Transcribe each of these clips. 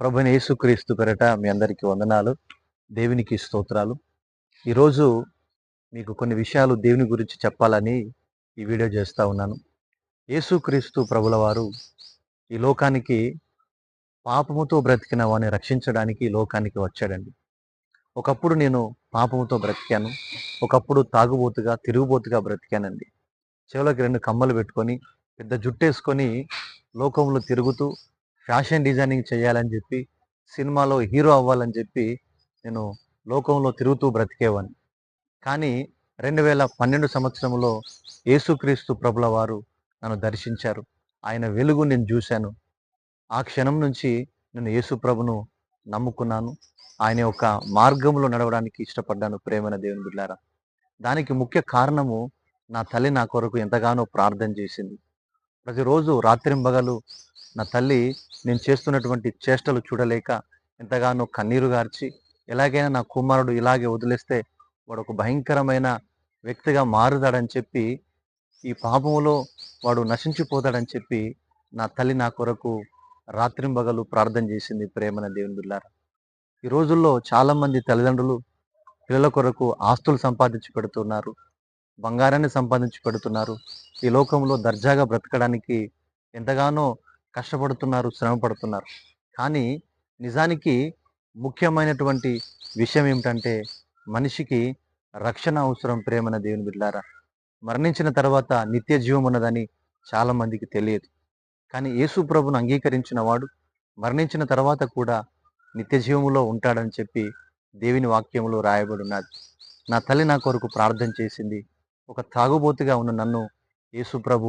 ప్రభువైన యేసుక్రీస్తు పేరట మీ అందరికీ వందనాలు. దేవునికి స్తోత్రాలు. ఈరోజు మీకు కొన్ని విషయాలు దేవుని గురించి చెప్పాలని ఈ వీడియో చేస్తా ఉన్నాను. యేసుక్రీస్తు ప్రభుల వారు ఈ లోకానికి పాపముతో బ్రతికిన వారిని రక్షించడానికి ఈ లోకానికి వచ్చాడండి. ఒకప్పుడు నేను పాపముతో బ్రతికాను. ఒకప్పుడు తాగుబోతుగా, తిరుగుబోతుగా బ్రతికానండి. చెవులకి 2 కమ్మలు పెట్టుకొని, పెద్ద జుట్టేసుకొని లోకంలో తిరుగుతూ ఫ్యాషన్ డిజైనింగ్ చేయాలని చెప్పి, సినిమాలో హీరో అవ్వాలని చెప్పి నేను లోకంలో తిరుగుతూ బ్రతికేవాడిని. కానీ 2012 సంవత్సరంలో యేసుక్రీస్తు ప్రభుల వారు నన్ను దర్శించారు. ఆయన వెలుగు నేను చూశాను. ఆ క్షణం నుంచి నేను యేసు ప్రభును నమ్ముకున్నాను. ఆయన యొక్క మార్గంలో నడవడానికి ఇష్టపడ్డాను ప్రియమైన దేవుని బిడ్డలారా. దానికి ముఖ్య కారణము నా తల్లి నా కొరకు ఎంతగానో ప్రార్థన చేసింది. ప్రతిరోజు రాత్రింబగలు నా తల్లి నేను చేస్తున్నటువంటి చేష్టలు చూడలేక ఎంతగానో కన్నీరు గార్చి, ఎలాగైనా నా కుమారుడు ఇలాగే వదిలేస్తే వాడు ఒక భయంకరమైన వ్యక్తిగా మారుతాడని చెప్పి, ఈ పాపములో వాడు నశించిపోతాడని చెప్పి నా తల్లి నా కొరకు రాత్రింబగలు ప్రార్థన చేసింది ప్రేమన దేవుని బిడ్డలారా. ఈ రోజుల్లో చాలామంది తల్లిదండ్రులు పిల్లల కొరకు ఆస్తులు సంపాదించి పెడుతున్నారు. బంగారాన్ని సంపాదించి పెడుతున్నారు. ఈ లోకంలో దర్జాగా బ్రతకడానికి ఎంతగానో కష్టపడుతున్నారు, శ్రమ పడుతున్నారు. కానీ నిజానికి ముఖ్యమైనటువంటి విషయం ఏమిటంటే మనిషికి రక్షణ అవసరం ప్రేమన దేవుని బిడ్డలారా. మరణించిన తర్వాత నిత్య జీవం ఉన్నదని చాలా మందికి తెలియదు. కానీ యేసు ప్రభును అంగీకరించిన వాడు మరణించిన తర్వాత కూడా నిత్య జీవములో ఉంటాడని చెప్పి దేవుని వాక్యంలో రాయబడి ఉన్నది. నా తల్లి నా కొరకు ప్రార్థన చేసింది. ఒక తాగుబోతుగా ఉన్న నన్ను యేసు ప్రభు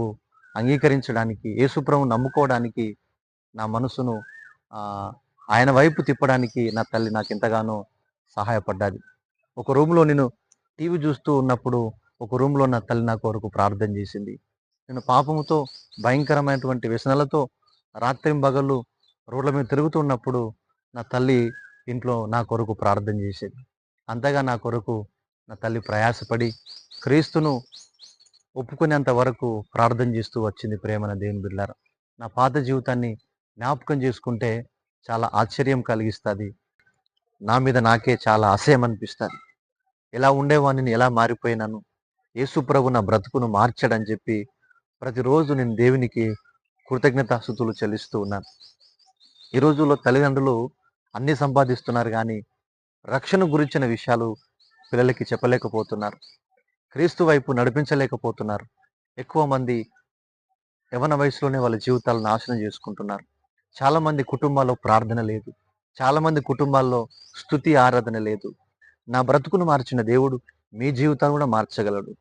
అంగీకరించడానికి, యేసు ప్రభువు నమ్ముకోవడానికి నా మనసును ఆయన వైపు తిప్పడానికి నా తల్లి నాకు ఎంతగానో సహాయపడ్డది. ఒక రూమ్‌లో నేను టీవీ చూస్తూ ఉన్నప్పుడు ఒక రూమ్‌లో నా తల్లి నా కొరకు ప్రార్థన చేసింది. నేను పాపముతో భయంకరమైనటువంటి వ్యసనాలతో రాత్రింబగళ్ళు రోడ్ల మీద తిరుగుతున్నప్పుడు నా తల్లి ఇంట్లో నా కొరకు ప్రార్థన చేసేది. అంతగా నా కొరకు నా తల్లి ప్రయాసపడి క్రీస్తును ఒప్పుకునేంత వరకు ప్రార్థన చేస్తూ వచ్చింది ప్రేమన దేవుని బిడ్డలారా. నా పాత జీవితాన్ని జ్ఞాపకం చేసుకుంటే చాలా ఆశ్చర్యం కలిగిస్తది. నా మీద నాకే చాలా అసహ్యం అనిపిస్తది. ఎలా ఉండేవాడిని ఎలా మారిపోయినాను. యేసు ప్రభు నా బ్రతుకును మార్చాడని చెప్పి ప్రతిరోజు నేను దేవునికి కృతజ్ఞతాస్తుతులు చెల్లిస్తూ ఉన్నాను. ఈ రోజుల్లో తల్లిదండ్రులు అన్నీ సంపాదిస్తున్నారు కానీ రక్షణ గురించిన విషయాలు పిల్లలకి చెప్పలేకపోతున్నారు. క్రీస్తు వైపు నడిపించలేకపోతున్నారు. ఎక్కువ మంది యవ్వన వయసులోనే వాళ్ళ జీవితాలు నాశనం చేసుకుంటున్నారు. చాలామంది కుటుంబాల్లో ప్రార్థన లేదు. చాలామంది కుటుంబాల్లో స్తుతి ఆరాధన లేదు. నా బ్రతుకును మార్చిన దేవుడు మీ జీవితాన్ని కూడా మార్చగలడు.